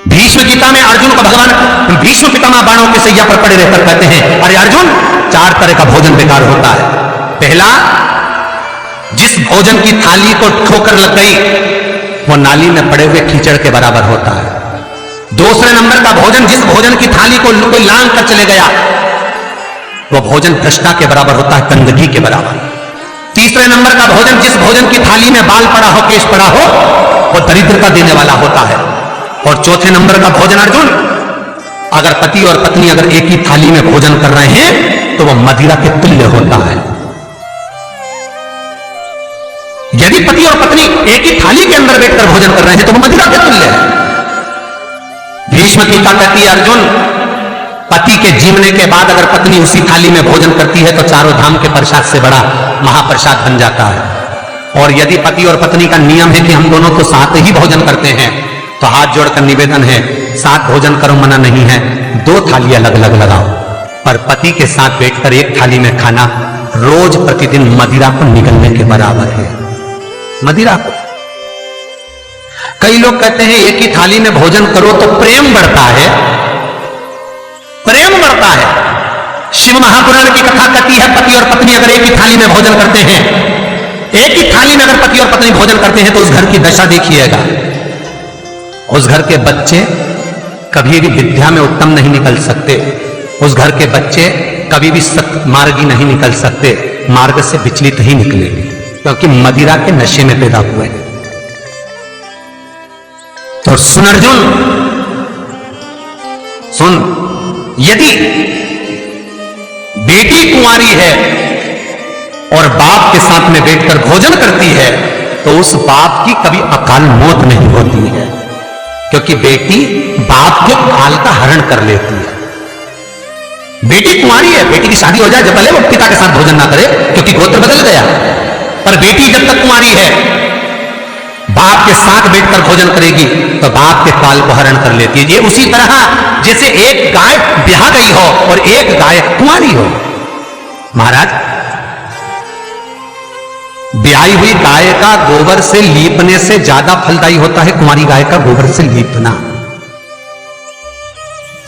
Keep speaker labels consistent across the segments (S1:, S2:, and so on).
S1: भीष्म गीता में अर्जुन को भगवान भीष्म पितामह बाणों के सैया पर पड़े रहकर कहते हैं, अरे अर्जुन, 4 तरह का भोजन बेकार होता है। पहला, जिस भोजन की थाली को ठोकर लग गई वो नाली में पड़े हुए कीचड़ के बराबर होता है। दूसरे नंबर का भोजन, जिस भोजन की थाली को कोई लांग कर चले गया वो भोजन भ्रष्टा के बराबर होता है, गंदगी के बराबर। तीसरे नंबर का भोजन, जिस भोजन की थाली में बाल पड़ा हो, केश पड़ा हो, वो दरिद्रता देने वाला होता है। और चौथे नंबर का भोजन अर्जुन, अगर पति और पत्नी अगर एक ही थाली में भोजन कर रहे हैं तो वो मदिरा के तुल्य होता है। यदि पति और पत्नी एक ही थाली के अंदर बैठकर भोजन कर रहे हैं तो वो मदिरा के तुल्य है। भीष्म गीता कहती है, अर्जुन, पति के जीवने के बाद अगर पत्नी उसी थाली में भोजन करती है तो चारों धाम के प्रसाद से बड़ा महाप्रसाद बन जाता है। और यदि पति और पत्नी का नियम है कि हम दोनों तो साथ ही भोजन करते हैं तो हाथ जोड़कर निवेदन है, साथ भोजन करो, मना नहीं है, 2 थाली अलग अलग लगाओ। पर पति के साथ बैठकर एक थाली में खाना रोज प्रतिदिन मदिरा को निगलने के बराबर है। मदिरा को कई लोग कहते हैं एक ही थाली में भोजन करो तो प्रेम बढ़ता है, प्रेम बढ़ता है। शिव महापुराण की कथा कहती है, पति और पत्नी अगर एक ही थाली में भोजन करते हैं, एक ही थाली में अगर पति और पत्नी भोजन करते हैं तो उस घर की दशा देखिएगा। उस घर के बच्चे कभी भी विद्या में उत्तम नहीं निकल सकते, उस घर के बच्चे कभी भी सत्मार्गी नहीं निकल सकते, मार्ग से विचलित ही निकलेंगे, क्योंकि मदिरा के नशे में पैदा हुए। तो सुन अर्जुन, सुन, यदि बेटी कुंवारी है और बाप के साथ में बैठकर भोजन करती है तो उस बाप की कभी अकाल मौत नहीं होती है, क्योंकि बेटी बाप के काल का हरण कर लेती है। बेटी कुंवारी है, बेटी की शादी हो जाए जब पहले वो पिता के साथ भोजन ना करे क्योंकि गोत्र बदल गया, पर बेटी जब तक कुंवारी है बाप के साथ बैठकर भोजन करेगी तो बाप के काल को हरण कर लेती है। ये उसी तरह जैसे एक गाय ब्याह गई हो और एक गाय कुंवारी हो। महाराज, ब्याही हुई गाय का गोबर से लीपने से ज्यादा फलदायी होता है कुंवारी गाय का गोबर से लीपना,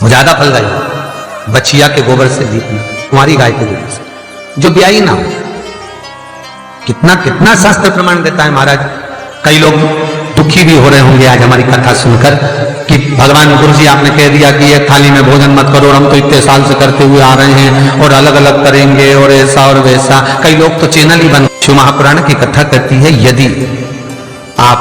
S1: वो ज्यादा फलदायी। बछिया के गोबर से लीपना, कुंवारी गाय के गोबर से जो ब्याही ना हो। कितना कितना शास्त्र प्रमाण देता है महाराज। कई लोग दुखी भी हो रहे होंगे आज हमारी कथा सुनकर कि भगवान गुरु जी आपने कह दिया कि एक थाली में भोजन मत करो, हम तो इतने साल से करते हुए आ रहे हैं और अलग अलग करेंगे और ऐसा और वैसा। कई लोग तो चैनल ही बंद। शिव महापुराण की कथा कहती है, यदि आप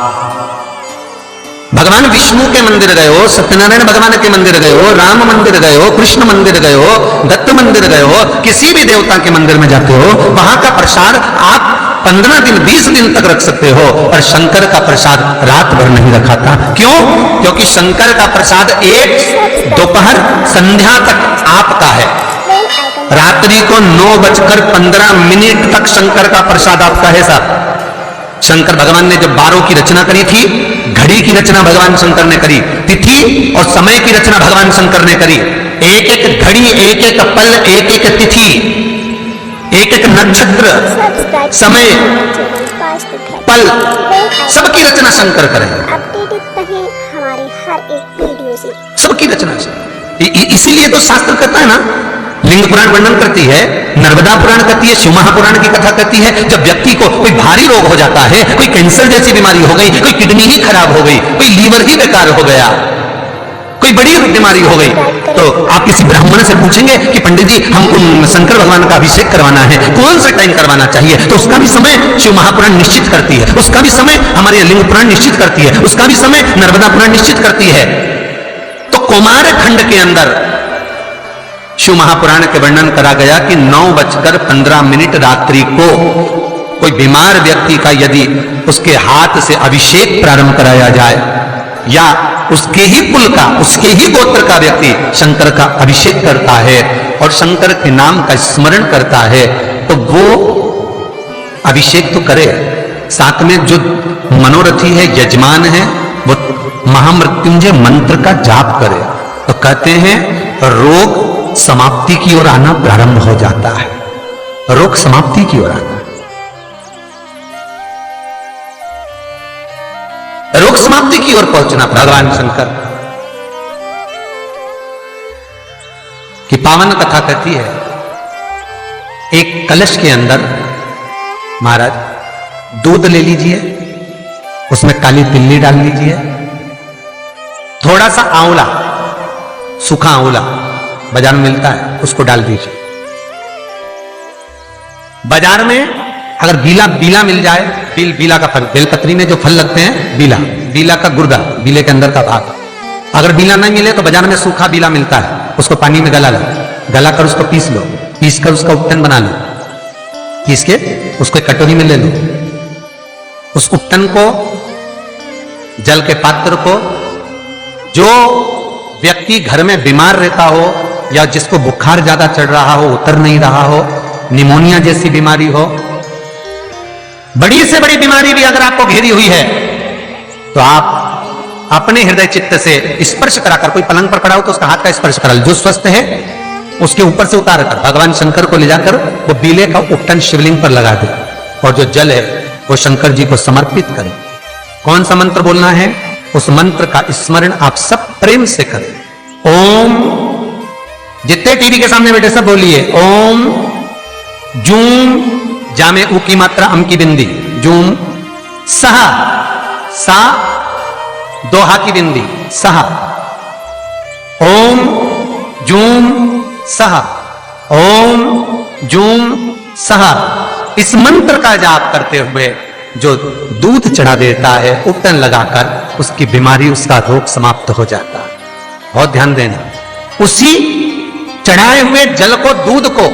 S1: भगवान विष्णु के मंदिर गए हो, सत्यनारायण भगवान के मंदिर गए हो, राम मंदिर गए हो, कृष्ण मंदिर गए हो, दत्त मंदिर गए हो, किसी भी देवता के मंदिर में जाते हो, वहां का प्रसाद आप 15 दिन 20 दिन तक रख सकते हो, और शंकर का प्रसाद रात भर नहीं रखा था। क्यों? क्योंकि शंकर का प्रसाद एक दोपहर संध्या तक आपका है, रात्रि को 9:15 तक शंकर का प्रसाद आपका है साहब। शंकर भगवान ने जब 12 की रचना करी थी, घड़ी की रचना भगवान शंकर ने करी, तिथि और समय की रचना भगवान शंकर ने करी। एक एक घड़ी, एक एक पल, एक एक तिथि, एक एक नक्षत्र, समय, पल, सबकी रचना शंकर करे।
S2: हमारे हर एक वीडियो से
S1: सबकी रचना इसीलिए तो शास्त्र कहता है ना, लिंग पुराण वर्णन करती है, नर्मदा पुराण कहती है, शिव महापुराण की कथा कहती है, जब व्यक्ति को कोई भारी रोग हो जाता है, कोई कैंसर जैसी बीमारी हो गई, कोई किडनी ही खराब हो गई, कोई लीवर ही बेकार हो गया, कोई बड़ी बीमारी हो गई, तो आप किसी ब्राह्मण से पूछेंगे कि पंडित जी हमको शंकर भगवान का अभिषेक करवाना है, कौन सा टाइम करवाना चाहिए, तो उसका भी समय शिव महापुराण निश्चित करती है, उसका भी समय हमारे लिंग पुराण निश्चित करती है, उसका भी समय नर्मदा पुराण निश्चित करती है। तो कुमार खंड के अंदर शिव महापुराण के वर्णन करा गया कि 9:15 रात्रि को कोई बीमार व्यक्ति का यदि उसके हाथ से अभिषेक प्रारंभ कराया जाए, या उसके ही कुल का, उसके ही गोत्र का व्यक्ति शंकर का अभिषेक करता है और शंकर के नाम का स्मरण करता है, तो वो अभिषेक तो करे, साथ में जो मनोरथी है, यजमान है, वो महामृत्युंजय मंत्र का जाप करे, तो कहते हैं रोग समाप्ति की ओर आना प्रारंभ हो जाता है। रोग समाप्ति की ओर आना, रोग समाप्ति की ओर पहुंचना भगवान शंकर। पावन कथा कहती है, एक कलश के अंदर महाराज दूध ले लीजिए, उसमें काली तिल्ली डाल लीजिए, थोड़ा सा आंवला, सूखा आंवला बाजार में मिलता है, उसको डाल दीजिए। बाजार में अगर बीला मिल जाए, बीला का फल, बेलपत्री में जो फल लगते हैं, बीला का गुर्दा, बीले के अंदर का भाग, अगर बीला नहीं मिले तो बाजार में सूखा बीला मिलता है, उसको पानी में गला कर उसको पीस लो, पीस कर उसका उपटन बना लो, पीस के उसको कटोरी में ले लो। उस उपटन को, जल के पात्र को, जो व्यक्ति घर में बीमार रहता हो या जिसको बुखार ज्यादा चढ़ रहा हो, उतर नहीं रहा हो, निमोनिया जैसी बीमारी हो, बड़ी से बड़ी बीमारी भी अगर आपको घेरी हुई है, तो आप अपने हृदय चित्त से स्पर्श कराकर, कोई पलंग पर पड़ा हो तो उसका हाथ का स्पर्श करा, जो स्वस्थ है उसके ऊपर से उतार कर भगवान शंकर को ले जाकर वो बीले का उपटन शिवलिंग पर लगा दे, और जो जल है वो शंकर जी को समर्पित करें। कौन सा मंत्र बोलना है? उस मंत्र का स्मरण आप सब प्रेम से करें। ओम, जितने टीवी के सामने बैठे सब बोलिए ओम जूम, जा में ऊ की मात्रा, अम की बिंदी, जूम, सहा, सा दोहा की बिंदी, सहा, ओम जूम सहा, ओम जूम सहा। इस मंत्र का जाप करते हुए जो दूध चढ़ा देता है उपटन लगाकर, उसकी बीमारी, उसका रोग समाप्त हो जाता है। बहुत ध्यान देना, उसी चढ़ाए हुए जल को, दूध को,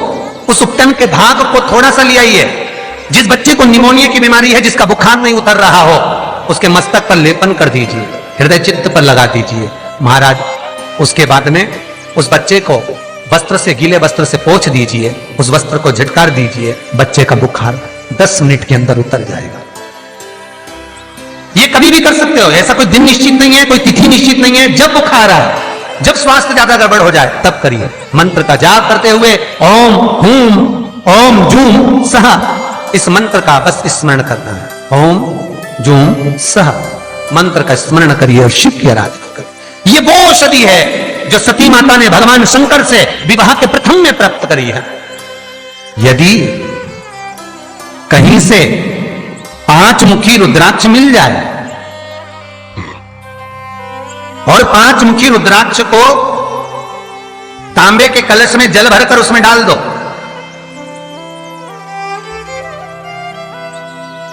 S1: उस उपटन के भाग को थोड़ा सा ले आइए। जिस बच्चे को निमोनिया की बीमारी है, जिसका बुखार नहीं उतर रहा हो, उसके मस्तक पर लेपन कर दीजिए, हृदय चित्त पर लगा दीजिए महाराज। उसके बाद में उस बच्चे को वस्त्र से, गीले वस्त्र से पोंछ दीजिए, उस वस्त्र को झटकार दीजिए, बच्चे का बुखार 10 मिनट के अंदर उतर जाएगा। ये कभी भी कर सकते हो, ऐसा कोई दिन निश्चित नहीं है, कोई तिथि निश्चित नहीं है। जब बुखार आए, जब स्वास्थ्य ज्यादा गड़बड़ हो जाए, तब करिए। मंत्र का जाप करते हुए ओम हूम ओम जूम सहा, इस मंत्र का बस स्मरण करना है। ओम जूम सहा मंत्र का स्मरण करिए और शिव की आराधना करिए। ये वो औषधि है जो सती माता ने भगवान शंकर से विवाह के प्रथम में प्राप्त करी है। यदि कहीं से 5 मुखी रुद्राक्ष मिल जाए और 5 मुखी रुद्राक्ष को तांबे के कलश में जल भरकर उसमें डाल दो,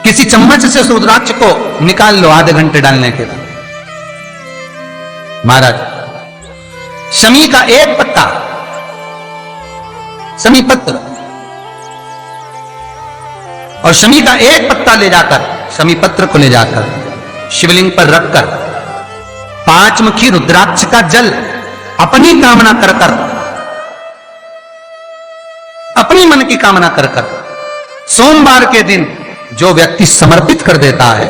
S1: किसी चम्मच से उस रुद्राक्ष को निकाल लो आधे घंटे डालने के बाद। महाराज, शमी का एक पत्ता, शमी पत्र, और शमी का एक पत्ता ले जाकर, शमी पत्र को ले जाकर शिवलिंग पर रखकर 5 मुखी रुद्राक्ष का जल अपनी कामना कर कर, अपनी मन की कामना कर कर, सोमवार के दिन जो व्यक्ति समर्पित कर देता है,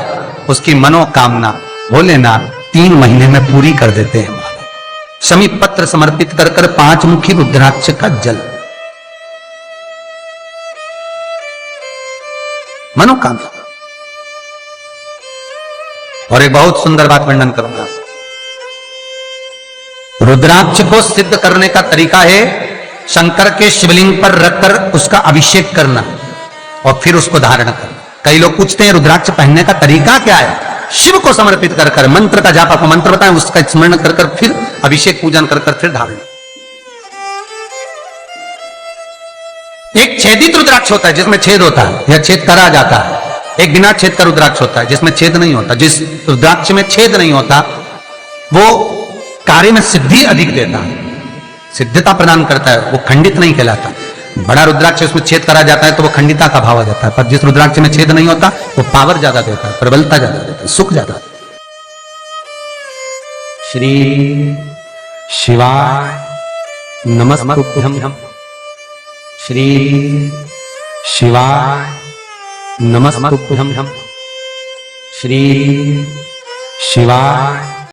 S1: उसकी मनोकामना भोलेनाथ 3 महीने में पूरी कर देते हैं। शमी पत्र समर्पित कर कर 5 मुखी रुद्राक्ष का जल, मनोकामना। और एक बहुत सुंदर बात वर्णन करूंगा। रुद्राक्ष को सिद्ध करने का तरीका है शंकर के शिवलिंग पर रखकर उसका अभिषेक करना और फिर उसको धारण करना। कई लोग पूछते हैं रुद्राक्ष पहनने का तरीका क्या है? शिव को समर्पित कर कर मंत्र का जाप, आपको मंत्र बताएं, उसका स्मरण कर कर फिर अभिषेक पूजन कर कर फिर धारण। एक छेदित रुद्राक्ष होता है जिसमें छेद होता है या छेद करा जाता है। एक बिना छेद का रुद्राक्ष होता है जिसमें छेद नहीं होता। जिस रुद्राक्ष में छेद नहीं होता वो कार्य में सिद्धि अधिक देता है, सिद्धता प्रदान करता है, वो खंडित नहीं कहलाता। बड़ा रुद्राक्ष उसमें छेद करा जाता है तो वो खंडिता का भाव आ जाता है, पर जिस रुद्राक्ष में छेद नहीं होता वो पावर ज्यादा देता है, प्रबलता ज्यादा देता है, सुख ज्यादा देता है। श्री शिवाय नमस्तुभ्यं, श्री शिवाय नमस्तुभ्यं, श्री शिवाय